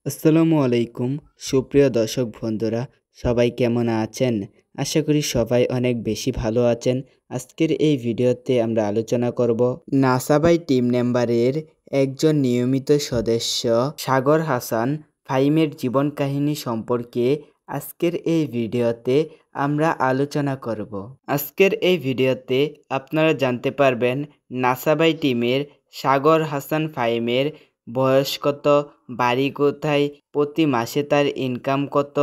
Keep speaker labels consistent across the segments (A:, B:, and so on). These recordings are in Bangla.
A: আসসালামু আলাইকুম সুপ্রিয় দর্শক বন্ধুরা, সবাই কেমন আছেন? আশা করি সবাই অনেক বেশি ভালো আছেন। আজকের এই ভিডিওতে আমরা আলোচনা করব নাসাবাই টিম মেম্বারের একজন নিয়মিত সদস্য সাগর হাসান ফাহিমের জীবন কাহিনী সম্পর্কে আজকের এই ভিডিওতে আমরা আলোচনা করব। আজকের এই ভিডিওতে আপনারা জানতে পারবেন নাসাবাই টিমের সাগর হাসান ফাহিমের বয়স কত, বাড়ি কোথায়, প্রতি মাসে তার ইনকাম কত,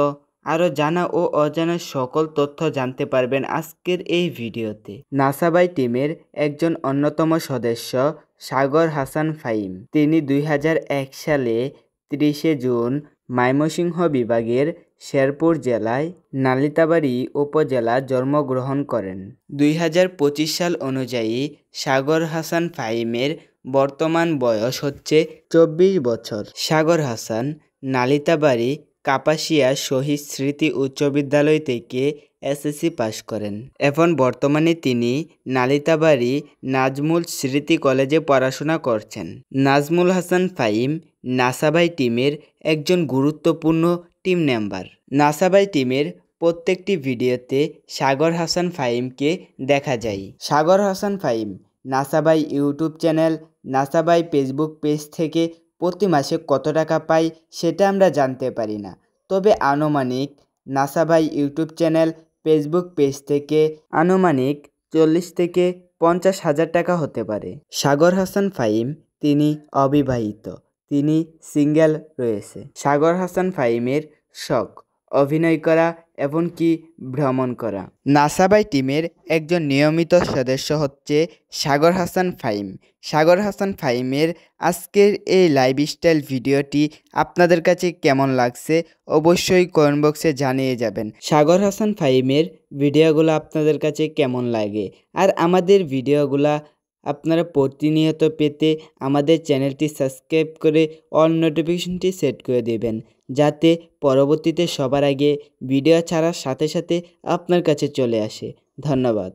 A: আরও জানা ও অজানা সকল তথ্য জানতে পারবেন আজকের এই ভিডিওতে। নাসাবাই টিমের একজন অন্যতম সদস্য সাগর হাসান ফাহিম। তিনি 2001 সালে 30 জুন ময়মনসিংহ বিভাগের শেরপুর জেলায় নালিতাবাড়ী উপজেলা জন্মগ্রহণ করেন। 2025 সাল অনুযায়ী সাগর হাসান ফাহিমের বর্তমান বয়স হচ্ছে 24 বছর। সাগর হাসান নালিতাবাড়ী কাপাসিয়া শহীদ স্মৃতি উচ্চ বিদ্যালয় থেকে এসএসসি পাশ করেন। এখন বর্তমানে তিনি নালিতাবাড়ী নাজমুল স্মৃতি কলেজে পড়াশোনা করছেন। নাজমুল হাসান ফাহিম নাসাবাই টিমের একজন গুরুত্বপূর্ণ টিম মেম্বার। নাসাবাই টিমের প্রত্যেকটি ভিডিওতে সাগর হাসান ফাহিমকে দেখা যায়। Sagar Hasan Fahim Nasabai YouTube channel, Nasabai Facebook page থেকে প্রতি মাসে কত টাকা পায় সেটা আমরা জানতে পারি না, তবে আনুমানিক নাসাবাই ইউটিউব চ্যানেল, ফেসবুক পেজ থেকে আনুমানিক 40 থেকে 50 হাজার টাকা হতে পারে। সাগর হাসান ফাহিম তিনি অবিবাহিত, তিনি সিঙ্গেল রয়েছে। সাগর হাসান ফাহিমের শখ অভিনয় করা এমনকি ভ্রমণ করা। নাসাবাই টিমের একজন নিয়মিত সদস্য হচ্ছে সাগর হাসান ফাহিম। সাগর হাসান ফাহিমের আজকের এই লাইফস্টাইল ভিডিওটি আপনাদের কাছে কেমন লাগছে অবশ্যই কমেন্ট বক্সে জানিয়ে যাবেন। সাগর হাসান ফাহিমের ভিডিওগুলো আপনাদের কাছে কেমন লাগে, আর আমাদের ভিডিওগুলা আপনারা প্রতিনিয়ত পেতে আমাদের চ্যানেলটি সাবস্ক্রাইব করে অল নোটিফিকেশনটি সেট করে দেবেন, যাতে পরবর্তীতে সবার আগে ভিডিও ছাড়ার সাথে সাথে আপনার কাছে চলে আসে। ধন্যবাদ।